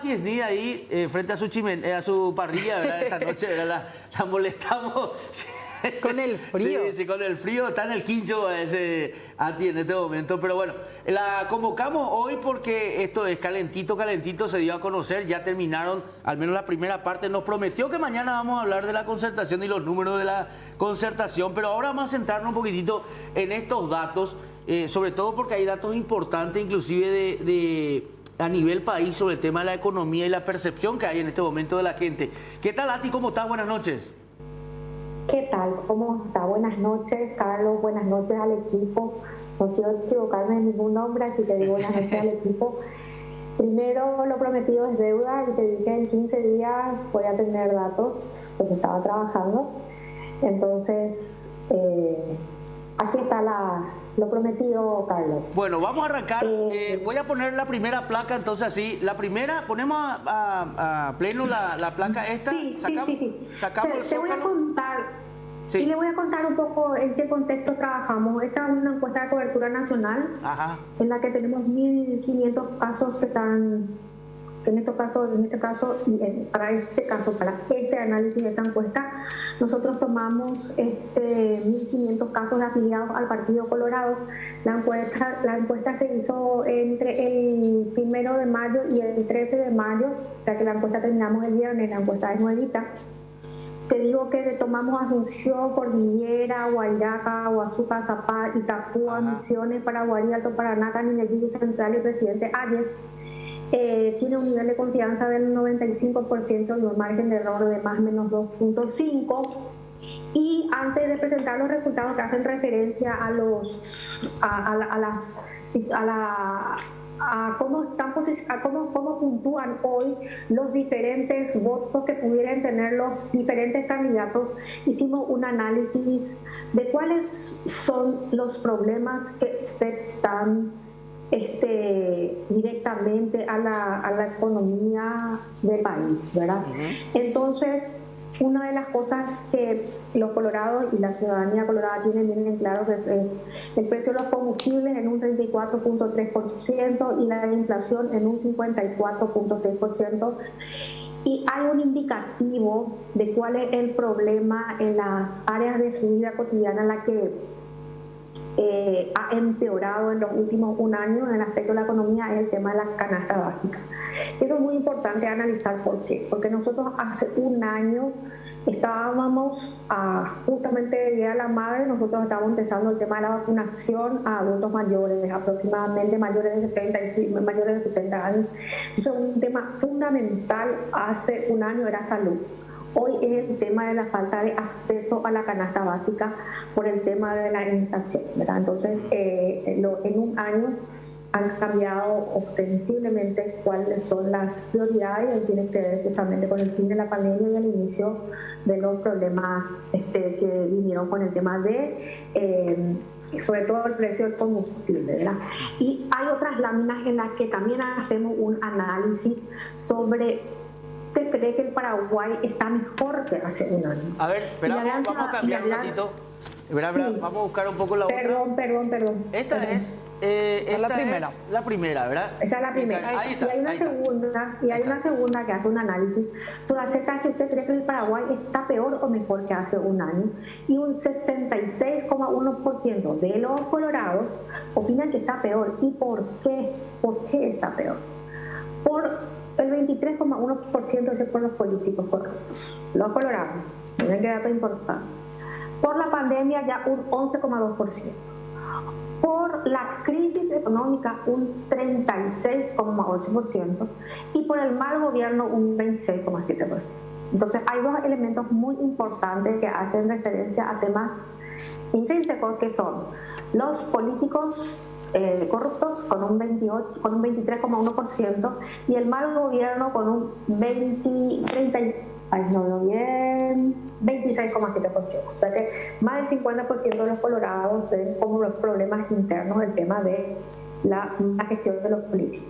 Kiesni ahí frente a su a su parrilla, ¿verdad? Esta noche, ¿verdad? La molestamos. Con el frío. Sí, con el frío. Está en el quincho ese Ati en este momento. Pero bueno, la convocamos hoy porque esto es calentito, se dio a conocer. Ya terminaron, al menos la primera parte. Nos prometió que mañana vamos a hablar de la concertación y los números de la concertación. Pero ahora vamos a centrarnos un poquitito en estos datos. Sobre todo porque hay datos importantes, inclusive a nivel país, sobre el tema de la economía y la percepción que hay en este momento de la gente. ¿Qué tal, Ati? ¿Cómo estás? Buenas noches. ¿Qué tal? ¿Cómo está? Buenas noches, Carlos. Buenas noches al equipo. No quiero equivocarme en ningún nombre, así que digo buenas noches al equipo. Primero, lo prometido es deuda y te dije en 15 días voy a tener datos porque estaba trabajando. Entonces, aquí está lo prometido, Carlos. Bueno, vamos a arrancar. Voy a poner la primera placa, entonces así. La primera, ponemos a pleno la placa esta. Sí. Sacamos el Te voy a contar. Sí. Y le voy a contar un poco en qué contexto trabajamos. Esta es una encuesta de cobertura nacional. Ajá. En la que tenemos 1.500 casos que están, en este caso, para este análisis de esta encuesta, nosotros tomamos 1.500 casos de afiliados al Partido Colorado. La encuesta se hizo entre el 1 de mayo y el 13 de mayo, o sea que la encuesta terminamos el viernes, la encuesta es nuevita. Te digo que tomamos Asunción, Cordillera, Guayaca, Huazuca, Zapá, Itapúa, Misiones, Paraguarí, Alto Paraná, Canindeyú Central y Presidente Ayes. Tiene un nivel de confianza del 95% y un margen de error de más o menos 2.5. Y antes de presentar los resultados que hacen referencia a cómo puntúan hoy los diferentes votos que pudieran tener los diferentes candidatos, hicimos un análisis de cuáles son los problemas que afectan directamente a la economía del país, ¿verdad? Entonces, una de las cosas que los colorados y la ciudadanía colorada tienen bien en claro es el precio de los combustibles en un 34.3% y la inflación en un 54.6%. Y hay un indicativo de cuál es el problema en las áreas de su vida cotidiana en la que ha empeorado en los últimos un año en el aspecto de la economía, es el tema de la canasta básica. Eso es muy importante analizar. ¿Por qué? Porque nosotros hace un año estábamos justamente el Día de la Madre, nosotros estábamos empezando el tema de la vacunación a adultos mayores, aproximadamente mayores de 70 años. Entonces, un tema fundamental hace un año era salud. Hoy es el tema de la falta de acceso a la canasta básica por el tema de la alimentación, ¿verdad? Entonces, en un año han cambiado ostensiblemente cuáles son las prioridades y tienen que ver justamente con el fin de la pandemia y el inicio de los problemas que vinieron con el tema de sobre todo el precio del combustible, ¿verdad? Y hay otras láminas en las que también hacemos un análisis sobre ¿usted cree que el Paraguay está mejor que hace un año? A ver, vamos a cambiar un ratito. Vamos a buscar un poco la otra. Perdón. Esta es la primera. La primera, ¿verdad? Esta es la primera. Ahí está, y hay una segunda que hace un análisis sobre acerca si usted cree que el Paraguay está peor o mejor que hace un año. Y un 66,1% de los colorados opinan que está peor. ¿Y por qué? ¿Por qué está peor? Por el 23,1% es por los políticos corruptos. Los colorados, miren qué dato importante. Por la pandemia ya un 11,2%. Por la crisis económica un 36,8%. Y por el mal gobierno un 26,7%. Entonces hay dos elementos muy importantes que hacen referencia a temas intrínsecos que son los políticos corruptos con un 23,1% y el mal gobierno con un 26,7%. O sea que más del 50% de los colorados ven como los problemas internos el tema de la gestión de los políticos.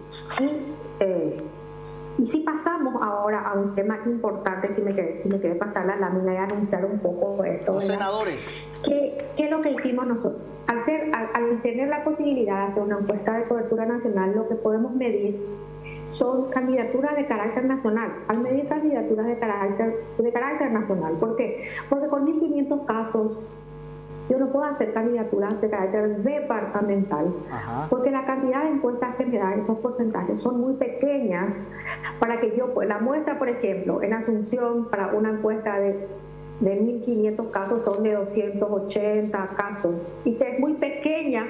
Y si pasamos ahora a un tema importante, si me quiere pasar la lámina y anunciar un poco esto. Los senadores. ¿Qué es lo que hicimos nosotros? Al tener la posibilidad de hacer una encuesta de cobertura nacional, lo que podemos medir son candidaturas de carácter nacional, al medir candidaturas de carácter nacional. ¿Por qué? Porque con 1.500 casos yo no puedo hacer candidaturas de carácter departamental, porque la cantidad de encuestas que me dan estos porcentajes son muy pequeñas para que yo, la muestra, por ejemplo, en Asunción, para una encuesta de 1.500 casos son de 280 casos, y que es muy pequeña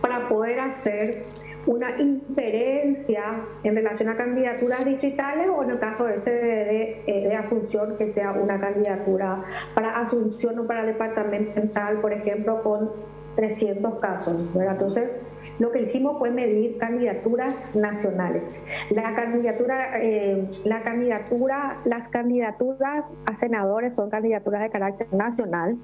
para poder hacer una inferencia en relación a candidaturas distritales, o en el caso de Asunción, que sea una candidatura para Asunción o para el departamento central, por ejemplo, con 300 casos, ¿verdad? Entonces, lo que hicimos fue medir candidaturas nacionales. Las candidaturas a senadores son candidaturas de carácter nacional,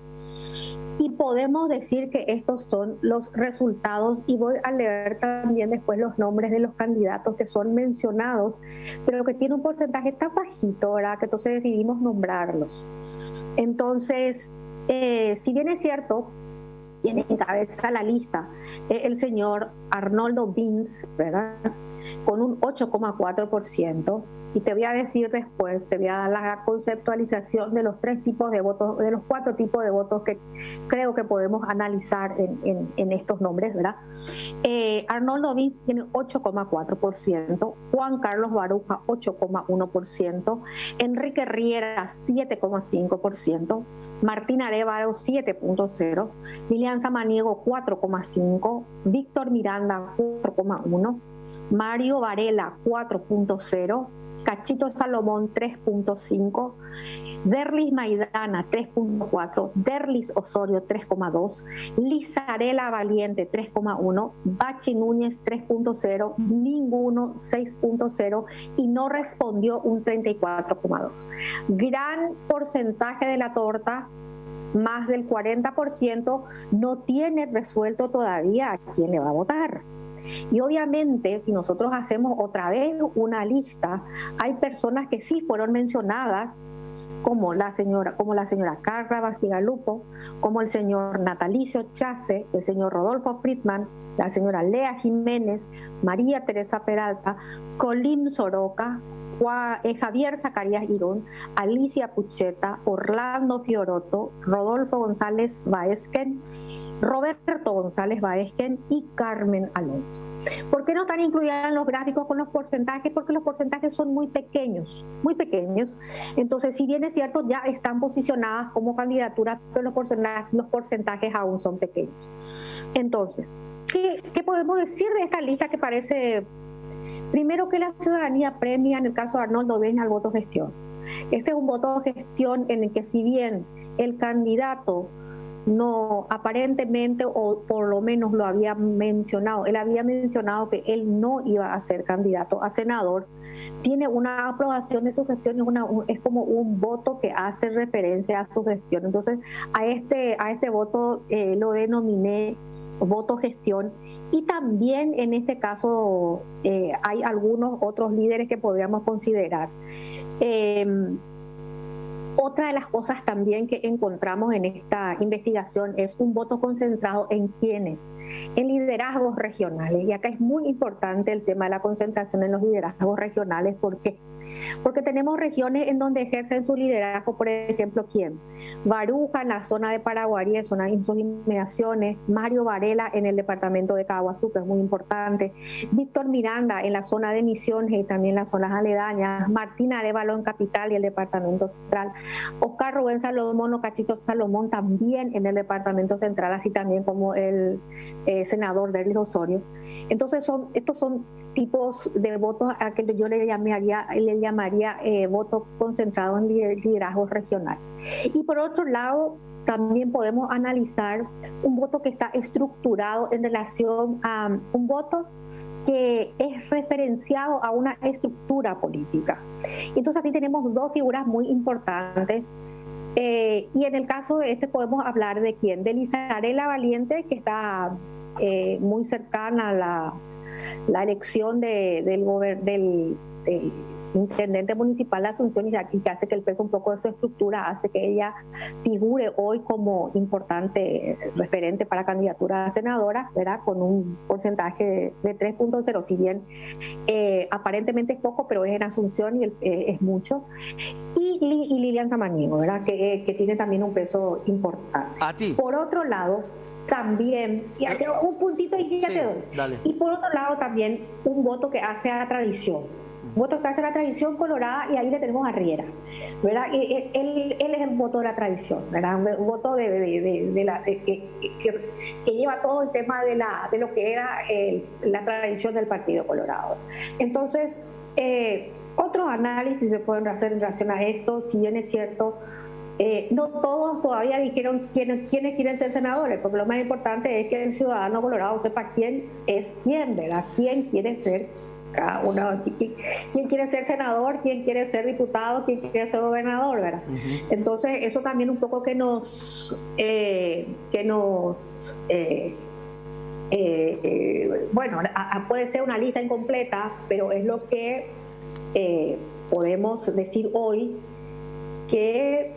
y podemos decir que estos son los resultados, y voy a leer también después los nombres de los candidatos que son mencionados, pero que tienen un porcentaje tan bajito, ¿verdad?, que entonces decidimos nombrarlos. Entonces, si bien es cierto, quien encabeza la lista el señor Arnoldo Vince, ¿verdad?, con un 8,4%, y te voy a decir después, te voy a dar la conceptualización de los 3 tipos de votos, de los 4 tipos de votos que creo que podemos analizar en estos nombres, ¿verdad? Arnoldo Vince tiene 8,4%, Juan Carlos Baruja 8,1%, Enrique Riera 7,5%, Martín Arévalo 7,0%, Lilian Samaniego 4,5%, Víctor Miranda 4,1%, Mario Varela 4,0%, Cachito Salomón 3,5%, Derlis Maidana 3,4%, Derlis Osorio 3,2%, Lizarela Valiente 3,1%, Bachi Núñez 3,0%, ninguno 6,0%, y no respondió un 34,2%. Gran porcentaje de la torta, más del 40%, no tiene resuelto todavía a quién le va a votar. Y obviamente, si nosotros hacemos otra vez una lista, hay personas que sí fueron mencionadas, como la señora Carla Bacigalupo, como el señor Natalicio Chase, el señor Rodolfo Friedman, la señora Lea Jiménez, María Teresa Peralta, Colín Soroca, Javier Zacarías Irún, Alicia Pucheta, Orlando Fioroto, Rodolfo González Baezquen, Roberto González Baezquen y Carmen Alonso. ¿Por qué no están incluidas en los gráficos con los porcentajes? Porque los porcentajes son muy pequeños, muy pequeños. Entonces, si bien es cierto, ya están posicionadas como candidaturas, pero los porcentajes aún son pequeños. Entonces, ¿qué podemos decir de esta lista que parece? Primero, que la ciudadanía premia, en el caso de Arnoldo Vince, al voto gestión. Este es un voto gestión en el que, si bien el candidato no aparentemente, o por lo menos lo había mencionado, él había mencionado que él no iba a ser candidato a senador, tiene una aprobación de su gestión, es como un voto que hace referencia a su gestión. Entonces, a este voto lo denominé voto gestión. Y también en este caso hay algunos otros líderes que podríamos considerar. Otra de las cosas también que encontramos en esta investigación es un voto concentrado en quiénes, en liderazgos regionales. Y acá es muy importante el tema de la concentración en los liderazgos regionales. ¿Por qué? Porque tenemos regiones en donde ejercen su liderazgo, por ejemplo, ¿quién? Baruja en la zona de Paraguarí, en zona de sus inmediaciones, Mario Varela en el departamento de Caguazú, que es muy importante, Víctor Miranda en la zona de Misiones y también las zonas aledañas, Martín Arévalo en Capital y el departamento central, Oscar Rubén Salomón o Cachito Salomón también en el departamento central, así también como el senador Derlis Osorio. Entonces, estos son tipos de votos a que yo le llamaría voto concentrado en liderazgo regional. Y por otro lado, también podemos analizar un voto que está estructurado en relación a un voto que es referenciado a una estructura política. Entonces, así tenemos 2 figuras muy importantes. Y en el caso de podemos hablar de quién, de Lizarela Valiente, que está muy cercana a la elección del intendente municipal de Asunción y que hace que el peso un poco de su estructura hace que ella figure hoy como importante referente para candidatura a senadora, ¿verdad? Con un porcentaje de 3.0, si bien aparentemente es poco, pero es en Asunción y es mucho. Y Lilian Samaniego, ¿verdad? Que tiene también un peso importante. ¿A ti? Por otro lado, también, y un puntito y ya sí, te doy. Dale. Y por otro lado también un voto que hace a la tradición. Un voto que hace a la tradición colorada, y ahí le tenemos a Riera, ¿verdad? Él es el voto de la tradición, ¿verdad? Un voto que lleva todo el tema de lo que era la tradición del Partido Colorado. Entonces, otros análisis se pueden hacer en relación a esto, si bien es cierto. No todos todavía dijeron quiénes quieren ser senadores, porque lo más importante es que el ciudadano colorado sepa quién es quién, ¿verdad? Quién quiere ser cada uno, quién quiere ser senador, quién quiere ser diputado, quién quiere ser gobernador, ¿verdad? Entonces eso también un poco bueno, puede ser una lista incompleta, pero es lo que podemos decir hoy que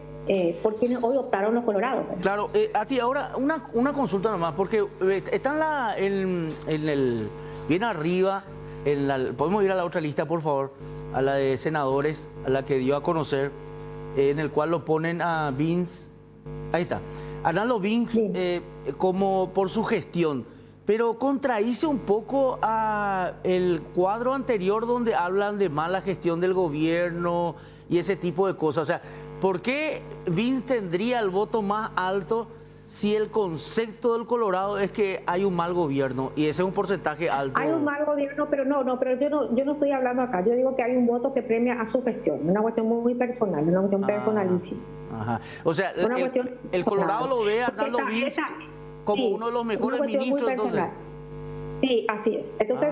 por quienes hoy optaron los colorados. Claro, a ti ahora una consulta nomás, porque está bien arriba, podemos ir a la otra lista, por favor, a la de senadores, a la que dio a conocer, en el cual lo ponen a Vince, ahí está, Arnaldo Vince, como por su gestión, pero contradice un poco a el cuadro anterior donde hablan de mala gestión del gobierno y ese tipo de cosas. O sea, ¿por qué Vince tendría el voto más alto si el concepto del Colorado es que hay un mal gobierno y ese es un porcentaje alto? Hay un mal gobierno, pero yo no estoy hablando acá. Yo digo que hay un voto que premia a su gestión, una cuestión muy personal, una cuestión personalísima. Ajá. O sea, el Colorado lo ve a Arnaldo Vince como uno de los mejores ministros, entonces. Sí, así es. Entonces,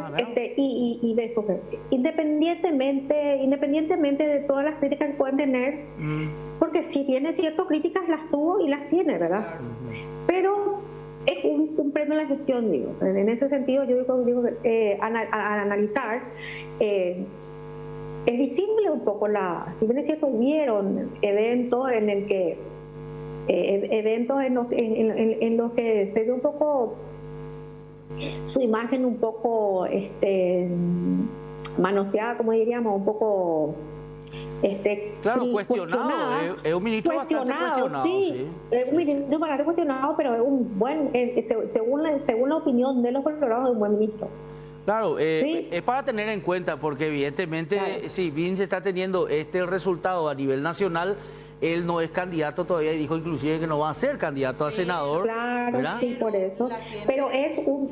y de eso, independientemente de todas las críticas que pueden tener, porque si tiene ciertas críticas, las tuvo y las tiene, ¿verdad? Pero es un premio a la gestión, digo. En ese sentido, yo digo al analizar, es visible un poco si bien es cierto, hubieron eventos en los que se ve un poco su imagen un poco manoseada, como diríamos, un poco claro, cuestionado, es un ministro bastante cuestionado, sí. Es un ministro bastante cuestionado, pero es un buen, según la opinión de los colorados, es un buen ministro. Claro, ¿Sí? Es para tener en cuenta, porque evidentemente, claro, si Vince está teniendo resultado a nivel nacional, él no es candidato todavía y dijo inclusive que no va a ser candidato a senador. Claro, ¿verdad? Sí, por eso. Pero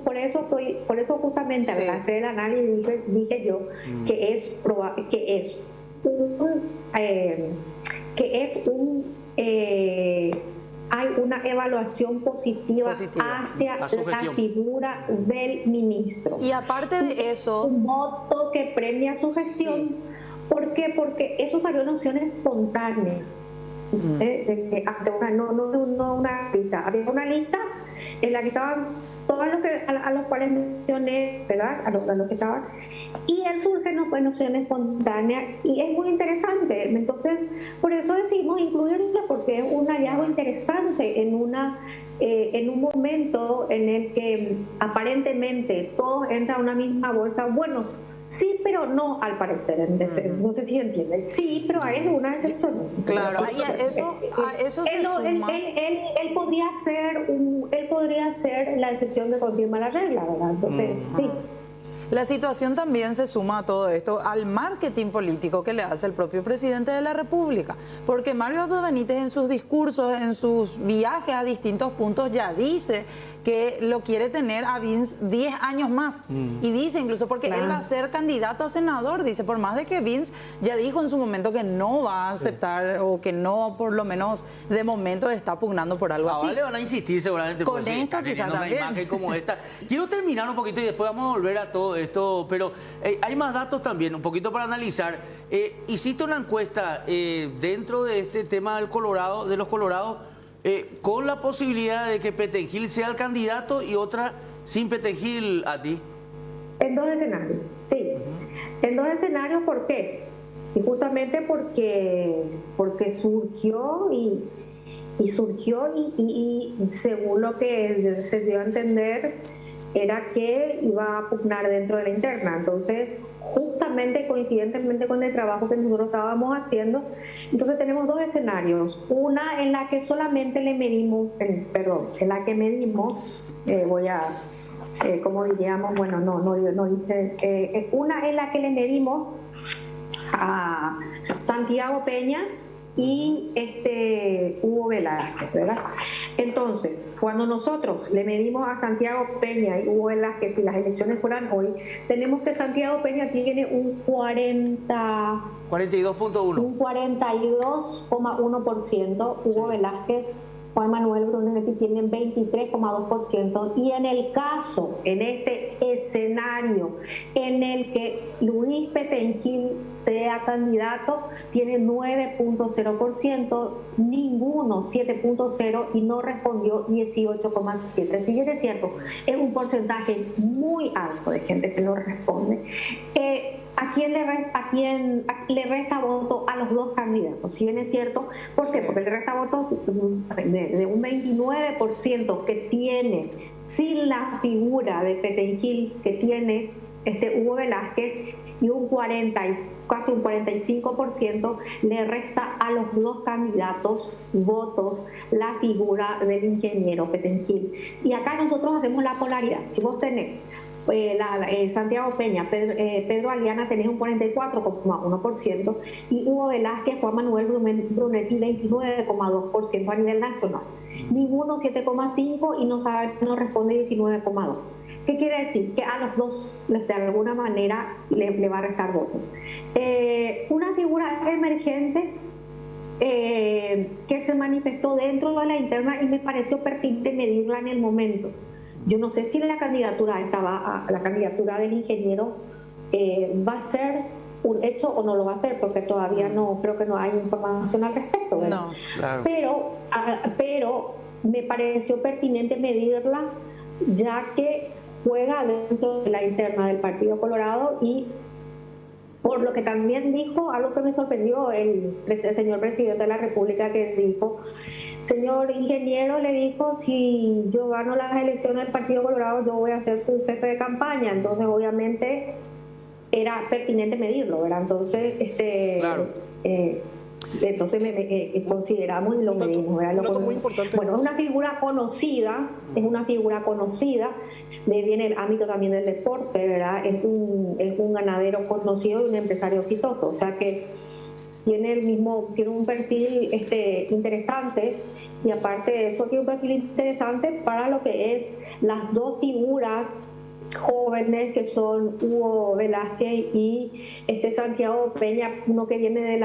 por eso justamente al hacer el análisis dije yo que hay una evaluación positiva hacia la figura del ministro. Y aparte de eso, un voto que premia su gestión. Sí. ¿Por qué? Porque eso salió en opciones espontáneas. No una lista. Había una lista en la que estaban todos a los cuales mencioné, ¿verdad? A los que estaban. Y él surge en opciones espontáneas y es muy interesante. Entonces, por eso decidimos incluirla, porque es un hallazgo interesante en un momento en el que aparentemente todos entran a una misma bolsa. Bueno, sí, pero no, al parecer. No sé si entiendes. Sí, pero hay una excepción. Claro, eso se suma. Él podría ser la excepción que confirma la regla, ¿verdad? Entonces, sí. La situación también se suma a todo esto, al marketing político que le hace el propio presidente de la República. Porque Mario Abdo Benítez en sus discursos, en sus viajes a distintos puntos, ya dice que lo quiere tener a Vince 10 años más. Y dice incluso, porque él va a ser candidato a senador, dice, por más de que Vince ya dijo en su momento que no va a aceptar o que no, por lo menos de momento, está pugnando por algo así. Le van a insistir seguramente. Con esto quizás también. Una imagen como esta. Quiero terminar un poquito y después vamos a volver a todo esto, pero hay más datos también, un poquito para analizar. Hiciste una encuesta dentro de este tema del Colorado, de los Colorados, con la posibilidad de que Petengil sea el candidato y otra sin Petengil, a ti. En dos escenarios, sí. En dos escenarios, ¿por qué? Y justamente porque surgió y según lo que se dio a entender era que iba a pugnar dentro de la interna. Entonces, justamente coincidentemente con el trabajo que nosotros estábamos haciendo, entonces tenemos dos escenarios. Una en la que solamente le medimos, en la que medimos, como diríamos, bueno, no dice, una en la que le medimos a Santiago Peñas y Hugo Velázquez, ¿verdad? Entonces, cuando nosotros le medimos a Santiago Peña y Hugo Velázquez, si las elecciones fueran hoy, tenemos que Santiago Peña tiene un 42.1. Un 42,1%, Hugo Velázquez, Juan Manuel Brunetti tienen 23,2%, y en el caso, en este escenario en el que Luis Petengil sea candidato, tiene 9,0%, ninguno 7,0% y no respondió 18,7%. Si bien es cierto, es un porcentaje muy alto de gente que no responde. ¿A quién le resta voto? A los dos candidatos. Si bien es cierto, ¿por qué? Porque le resta voto de un 29% que tiene, sin la figura de Petengil que tiene Hugo Velázquez, y casi un 45% le resta a los dos candidatos votos la figura del ingeniero Petengil. Y acá nosotros hacemos la polaridad. Si vos tenés Santiago Peña, Pedro Aliana, tenés un 44,1%, y Hugo Velázquez, Juan Manuel Brunetti 29,2% a nivel nacional. Ninguno 7,5% y no responde 19,2%. ¿Qué quiere decir? Que a los dos, de alguna manera, le va a restar votos. Una figura emergente que se manifestó dentro de la interna y me pareció pertinente medirla en el momento. Yo no sé si la candidatura del ingeniero va a ser un hecho o no lo va a ser, porque todavía no creo que no hay información al respecto, ¿verdad? No, claro. Pero me pareció pertinente medirla, ya que juega dentro de la interna del Partido Colorado, y por lo que también dijo, algo que me sorprendió, el señor presidente de la República, que dijo: señor ingeniero, le dijo, si yo gano las elecciones del Partido Colorado, yo voy a ser su jefe de campaña. Entonces, obviamente, era pertinente medirlo, ¿verdad? Entonces, claro. Entonces consideramos y lo medimos, ¿verdad? Muy importante. Bueno, es una figura conocida, viene el ámbito también del deporte, ¿verdad? Es un ganadero conocido y un empresario exitoso, o sea que tiene un perfil interesante, y aparte de eso tiene un perfil interesante para lo que es las dos figuras jóvenes que son Hugo Velázquez y Santiago Peña, uno que viene de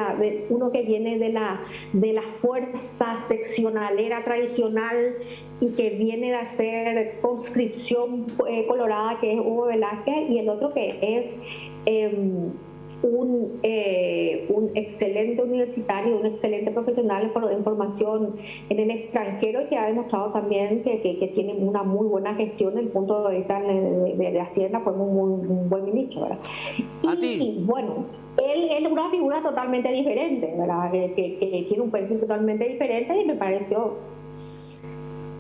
la fuerza seccionalera tradicional y que viene de hacer conscripción colorada, que es Hugo Velázquez, y el otro que es un excelente universitario, un excelente profesional en formación en el extranjero, y que ha demostrado también que tiene una muy buena gestión desde el punto de vista de Hacienda, fue un buen ministro, ¿verdad? Y bueno, él es una figura totalmente diferente, ¿verdad? Que tiene un perfil totalmente diferente, y me pareció...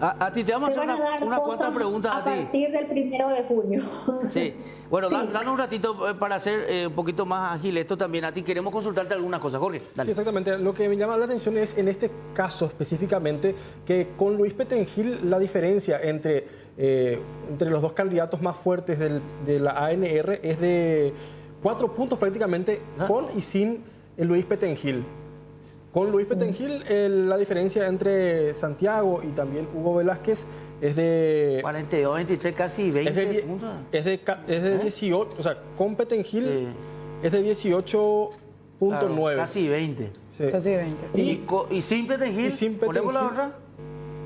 A ti te vamos a hacer una cuantas preguntas a partir del 1 de junio. Sí, bueno, Sí. Danos un ratito para hacer un poquito más ágil esto también. A ti queremos consultarte algunas cosas, Jorge. Dale. Sí, exactamente. Lo que me llama la atención es, en este caso específicamente, que con Luis Petengil la diferencia entre los dos candidatos más fuertes de la ANR es de 4 puntos prácticamente, con y sin Luis Petengil. Con Luis Petengil la diferencia entre Santiago y también Hugo Velázquez es de 42, 23, casi 20 puntos. Es de 18, o sea, con Petengil es de 18.9. Claro, casi 20. Sí. Casi 20. Y sin Petengil, Y sin ¿ponemos la Petengil otra?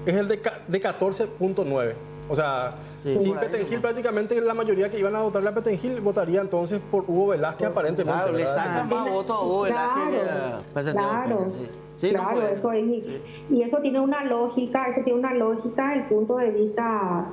es el de 14.9. O sea, Sí, Sin por ahí Petengil, nomás. prácticamente la mayoría que iban a votarle a Petengil votaría entonces por Hugo Velázquez, aparentemente. Claro, le ¿verdad? sacan más votos a Hugo Velázquez que a Santiago Claro, Peña, sí. Sí, no claro, puede. eso es, Sí. y eso tiene una lógica, el punto de vista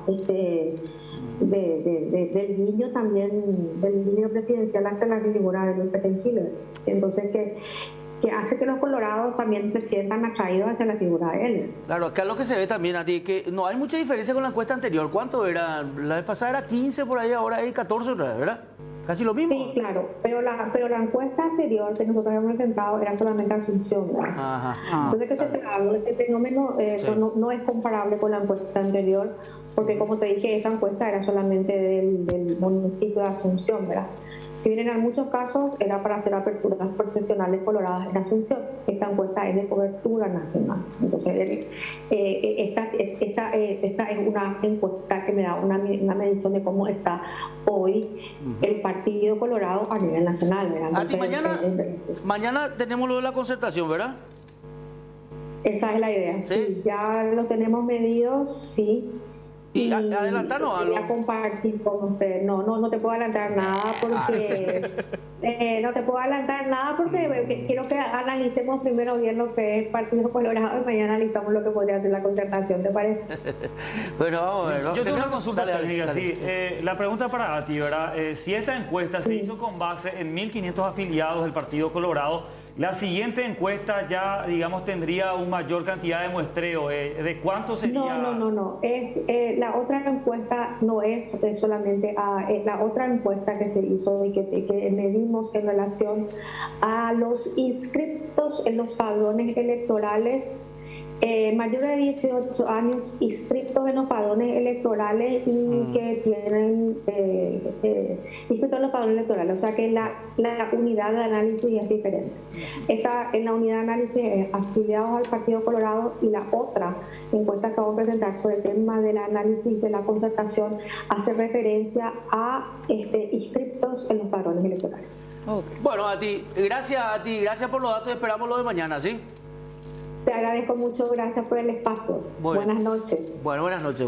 del guiño también, del guiño presidencial hacia la figura de Luis Petengil. Entonces que hace que los colorados también se sientan atraídos hacia la figura de él. Claro, acá lo que se ve también a ti que no hay mucha diferencia con la encuesta anterior. ¿Cuánto era? La vez pasada era 15 por ahí, ahora hay 14 otra vez, ¿verdad? Casi lo mismo. Sí, claro, pero la encuesta anterior que nosotros habíamos presentado era solamente Asunción, ¿verdad? Ajá. Entonces, que se habla de este fenómeno no es comparable con la encuesta anterior, porque como te dije, esta encuesta era solamente del municipio de Asunción, ¿verdad? Si bien en muchos casos era para hacer aperturas profesionales coloradas en Asunción, esta encuesta es de cobertura nacional. Entonces, esta es una encuesta que me da una medición de cómo está hoy el Partido Colorado a nivel nacional, ¿verdad? A ti Entonces, mañana tenemos lo de la concertación, ¿verdad? esa es la idea. ¿Sí? Sí, ya lo tenemos medido, sí. Y adelantarnos algo. Quería compartir con usted. No te puedo adelantar nada porque no te puedo adelantar nada porque quiero que analicemos primero bien lo que es Partido Colorado y mañana analizamos lo que podría ser la concertación, ¿te parece? Bueno, vamos a ver. ¿no? Yo tengo una consulta Dale, técnica, dale. sí. La pregunta para Ati, ¿verdad? Si esta encuesta se hizo con base en 1.500 afiliados del Partido Colorado, la siguiente encuesta ya, digamos, tendría una mayor cantidad de muestreo. ¿De cuánto sería? No. La otra encuesta no es solamente la otra encuesta que se hizo y que medimos en relación a los inscriptos en los padrones electorales, mayores de 18 años inscriptos en los padrones electorales y que tienen inscritos en los padrones electorales. O sea que la unidad de análisis es diferente. En la unidad de análisis es afiliados al Partido Colorado, y la otra encuesta que vamos a presentar sobre el tema del análisis de la concertación hace referencia a inscriptos en los padrones electorales. Okay. Bueno, gracias por los datos, esperamos lo de mañana, ¿sí? Te agradezco mucho, gracias por el espacio. Muy bien. Buenas noches. Bueno, buenas noches.